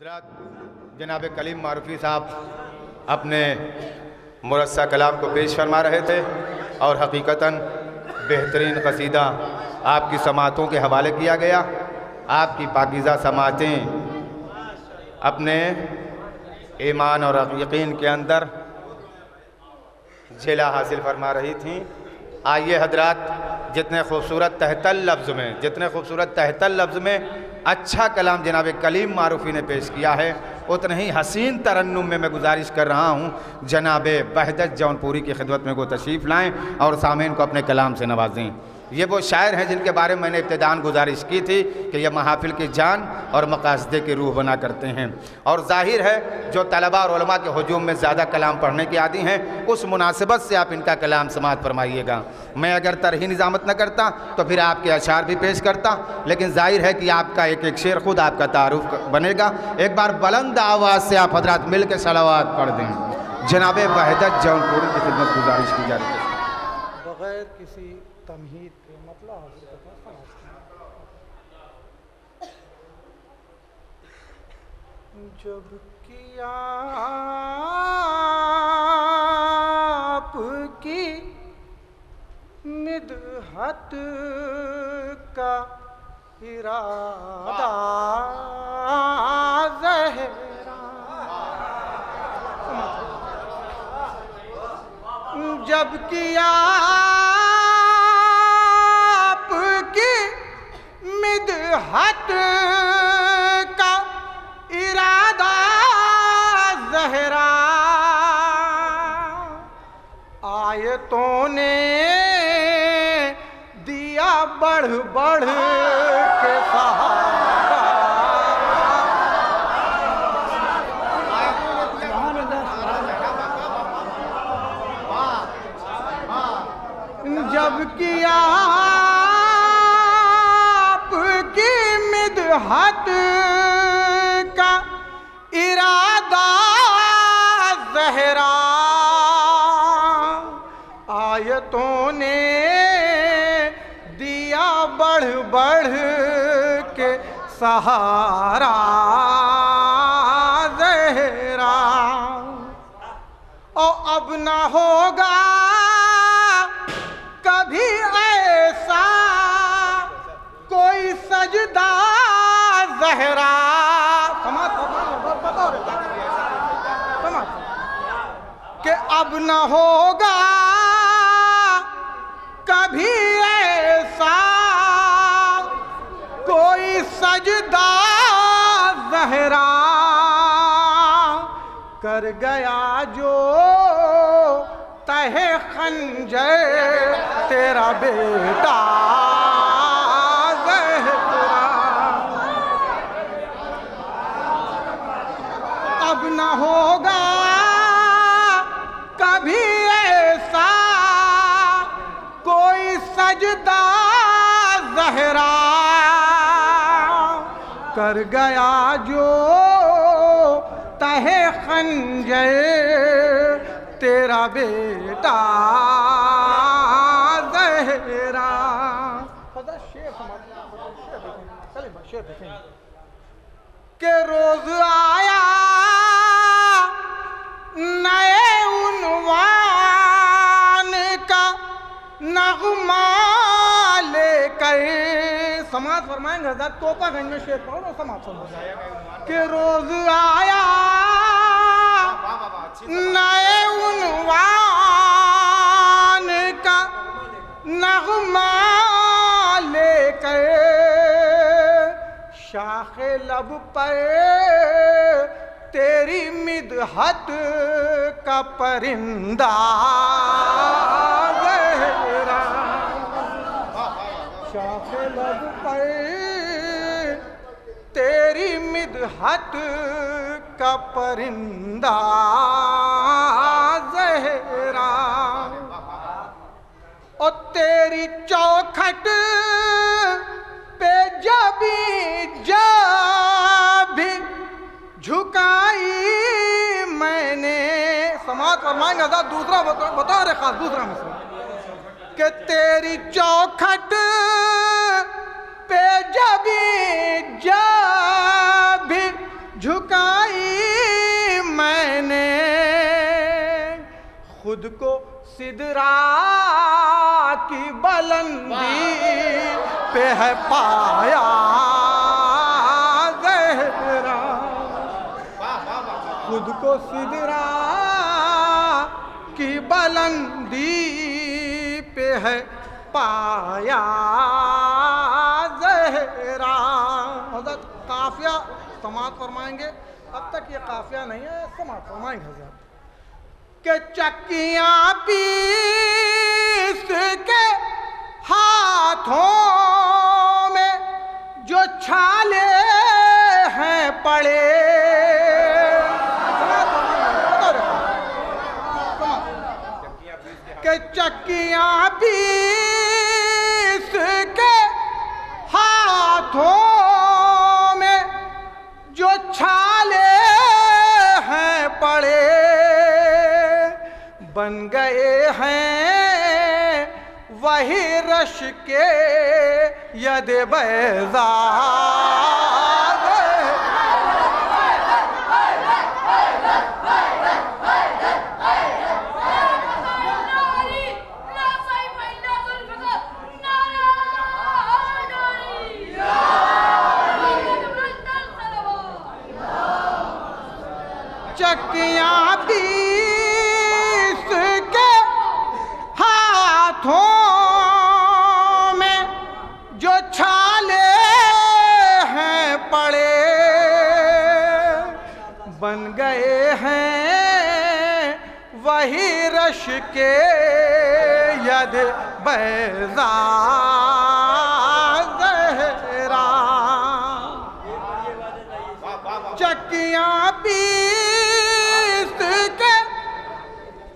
हज़रात जनाब कलीम मारूफ़ी साहब अपने मुरस्सा कलाम को पेश फरमा रहे थे और हकीकतन बेहतरीन क़सीदा आपकी समातों के हवाले किया गया। आपकी पाकीज़ा समातें अपने ईमान और यकीन के अंदर झेला हासिल फरमा रही थीं। आइए हज़रात, जितने खूबसूरत तहतल लफ्ज़ में अच्छा कलाम जनाब कलीम मारूफ़ी ने पेश किया है, उतने ही हसीन तरन्नुम में मैं गुजारिश कर रहा हूँ जनाब वहदत जौनपुरी की खिदमत में वो तशरीफ़ लाएँ और सामीन को अपने कलाम से नवाजें। ये वो शायर हैं जिनके बारे में मैंने इब्तिदान गुजारिश की थी कि यह महाफिल की जान और मकासदे की रूह बना करते हैं। और जाहिर है जो तलबा और उलमा के हुजूम में ज़्यादा कलाम पढ़ने के आदी हैं, उस मुनासिबत से आप इनका कलाम समात फरमाइएगा। मैं अगर तरही निज़ामत न करता तो फिर आपके अशार भी पेश करता, लेकिन जाहिर है कि आपका एक एक शेर खुद आपका तारुफ बनेगा। एक बार बुलंद आवाज़ से आप हज़रात मिल के सलावात पढ़ दें। जनाब वहदत जौनपुरी की खिदमत गुजारिश की जा रही है बग़ैर किसी तमहीद के मतलब जब किया आपकी मिदहत का इरादा ज़हरा, जब किया मिदहत का इरादा ज़हरा, आयतों ने दिया बढ़ बढ़ के सहारा। जब किया मिदहत का इरादा ज़हरा, आयतों ने दिया बढ़ बढ़ के सहारा ज़हरा। और अब न होगा कभी ऐसा कोई सजदा ज़हरा, कि अब न होगा कभी ऐसा कोई सजदा ज़हरा, कर गया जो तहे खंजर तेरा बेटा अब न होगा कभी ऐसा कोई सजदा ज़हरा, कर गया जो तहे खंजर तेरा बेटा ज़हरा। के रोज आया नए उन्वान का नगमा लेकर, समाज फरमाएंगे हज़रत कोपागंज में शेर पढ़ो समाज सुनो। के रोज आया नए उन्वान का नगमा लेकर, शाखे लब पर तेरी मिदहत का परिंदा ज़हरा, शाखे लब पर तेरी मिदहत का परिंदा ज़हरा। और तेरी चौखट पे जबी झुकाई मैंने, समाज फरमाएंगे दूसरा बता रहे खास दूसरा मसला कि तेरी चौखट पे जब झुकाई मैंने खुद को सिदरा की बुलंदी पे है पाया ज़हरा, खुद को सिदरा की बुलंदी पे है पाया ज़हरा। हज़रत काफिया समात फरमाएंगे, अब तक ये काफिया नहीं है, समात फरमाएंगे हज़रत के चक्कियाँ पीस के हाथों में जो छाले हैं पड़े, के चक्कियाँ पीस के हाथों में जो छाले हैं पड़े, बन गए हैं वही रश के यद बैज़ा। चक्कियाँ पीस के हाथों में जो छाले हैं पड़े, बन गए हैं वही रश के यद बैज़ा ज़हरा। चक्कियाँ पीस के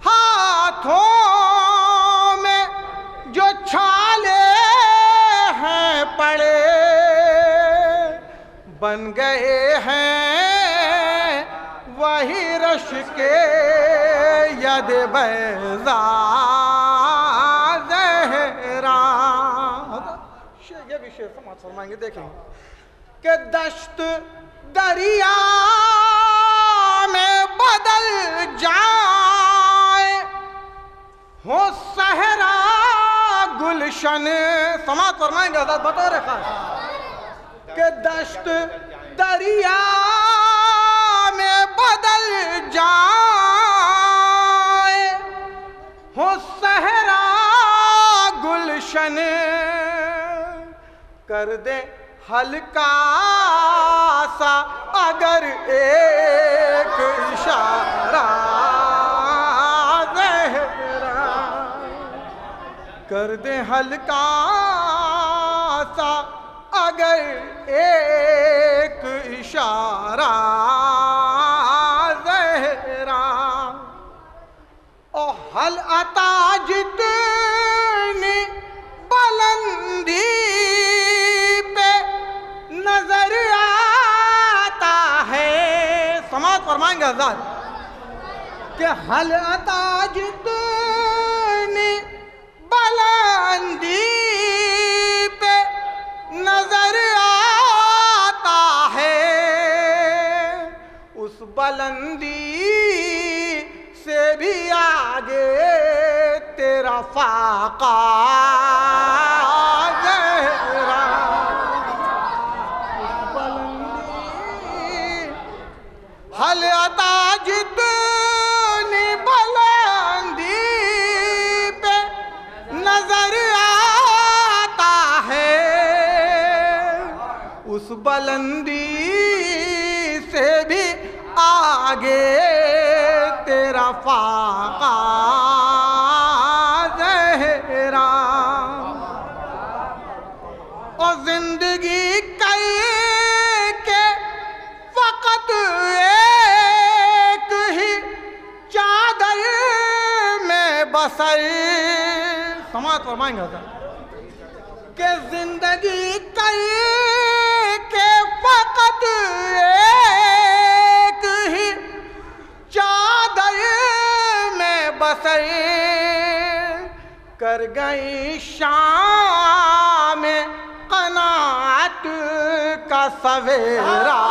हाथों में जो छाले हैं पड़े, बन गए हैं वही रश के यद बैज़ा ज़हरा। ये भी शेर समाज फरमाएंगे, देखेंगे कि दश्त दरिया में बदल जाए हो सहरा गुलशन, समाज फरमाएंगे हज़रत बतौर खास के दश्त दरिया में बदल जाए हो सहरा गुलशन, कर दे हल्का सा अगर एक इशारा ज़हरा, कर दे हल्का सा अगर एक इशारा ज़हरा। ओ हल अता जितनी बुलंदी नजर आता है, समाज फरमाएंगे हज़रत कि हल अता जितनी बुलंदी पे नजर आता है, उस बुलंदी से भी आगे तेरा फाका ज़हरा। हल अता जितनी बुलंदी पे नजर आता है, उस बुलंदी से भी आगे तेरा फाका ज़हरा। और जिंदगी कई के फकत एक ही चादर में बसर, समाज फरमाएंगे कि जिंदगी कई के फकत एक ही चादर में बसर, कर गई शाम कनात का सवेरा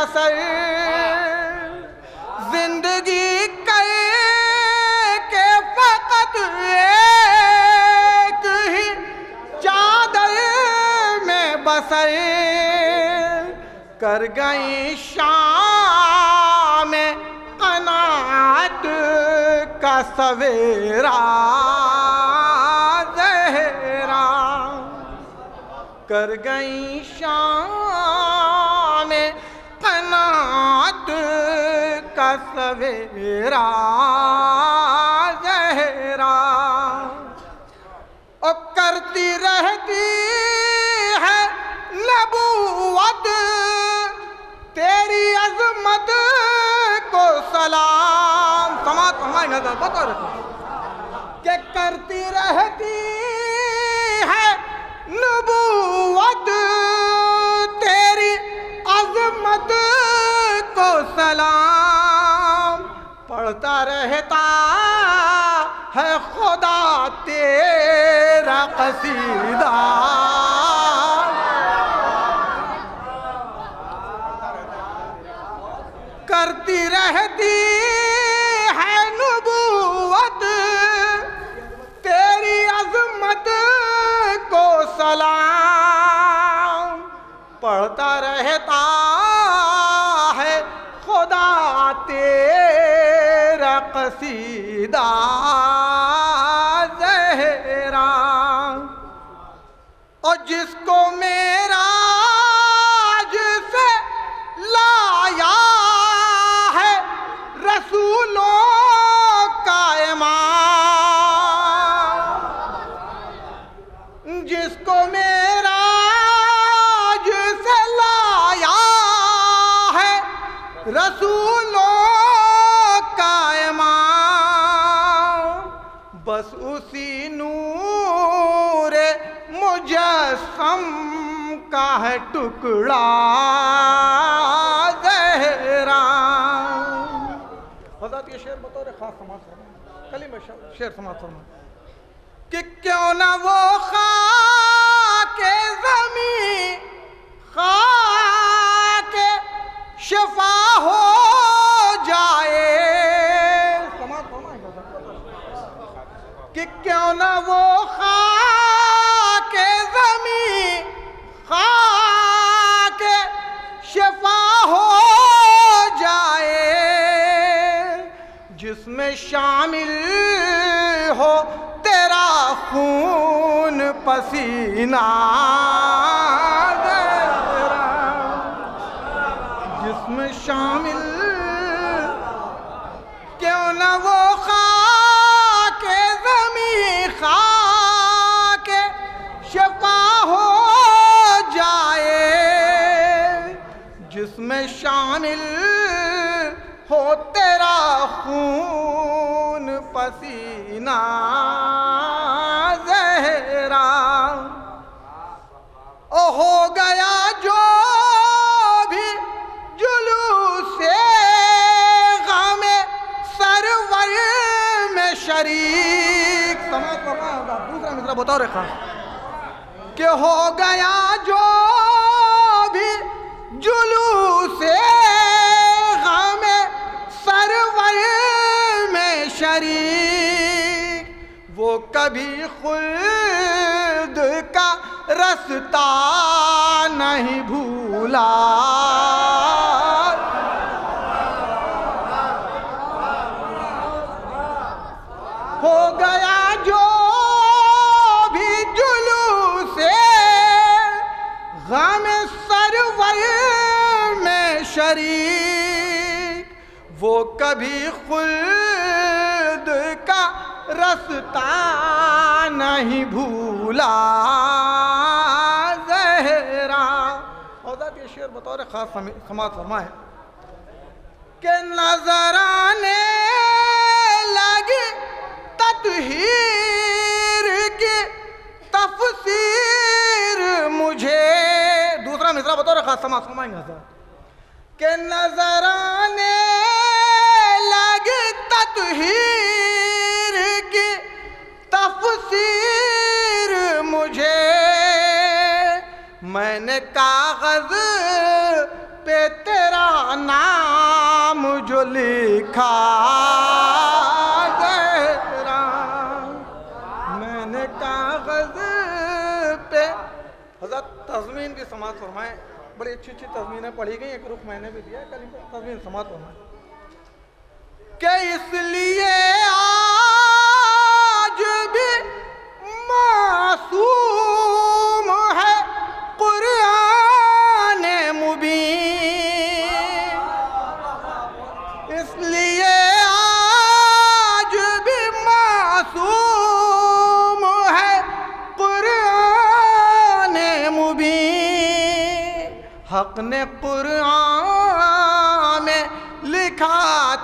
बसर, जिंदगी कर के फकत एक ही चादर में बसर, कर गई शाम कनात का सवेरा ज़हरा, कर गई शाम कनात का सवेरा ज़हरा, और करती रहती है नबूवत तेरी अज़मत को सलाम। समात हमारी नजर बता रहे कि करती रहती है नबूवत तेरी अज़मत को सलाम, पढ़ता रहता है खुदा तेरा कसीदा, करती रहती है नबूवत तेरी अज़मत को सलाम, पढ़ता रहता है खुदा तेरा कसीदा ज़हरा, और जिसको मेरा से लाया है रसूलों का इमाम, जिसको मेरा से लाया है रसूलों का इमाम, बस उसी नूर मुजस्सम का है टुकड़ा ज़हरा। हज़रत ये शेर बतौर खास समाज फरमाए, कली में शेर समाज फरमाए कि क्यों ना वो खाके ज़मीं खाके शफा हो जाए, समाज फरमाए कि क्यों ना वो खाके ज़मीं खाके शफा हो जाए, जिसमें शामिल हो तेरा खून पसीना ज़हरा, जिसमें शामिल क्यों न वो खाके ज़मीं खाके शफा हो जाए, जिसमें शामिल हो तेरा खून पसीना ज़हरा, ओ हो गया जो भी जुलूसे ग़मे सरवर में शरीक। समाज फरमाया दूसरा मिसरा बतौर खास कि हो गया जो भी जुलूसे ग़मे सरवर में शरीक, वो कभी खुल्द का रास्ता नहीं भूला, हो गया जो भी जुलूसे ग़मे सरवर में शरीक, वो कभी खुल्द का रास्ता नहीं भूला ज़हरा। हज़रत ये शेर बतौर खास समात फरमाए कि नजर आने लगी तत्हीर की तफसीर मुझे। दूसरा मिसरा बतौर खास समात फरमाएंगे हज़रत कि नजर आने लगी तत्हीर की तफसीर मुझे, मैंने कागज पे तेरा नाम जो लिखा ज़हरा, मैंने कागज पे। हज़रत तज़मीन की समात फरमाएं, बड़ी अच्छी अच्छी तज़मीनें पढ़ी गई, एक रुख मैंने भी दिया, कल तज़मीन समात फरमाएं कि इसलिए आज भी मासूम है कुरान मुबीन, इसलिए आज भी मासूम है कुरान मुबीन। हक ने कुरान में लिखा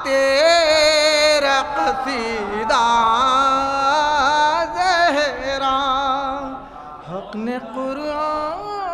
तेरा कसीदा ज़हरा, हक ने कुरान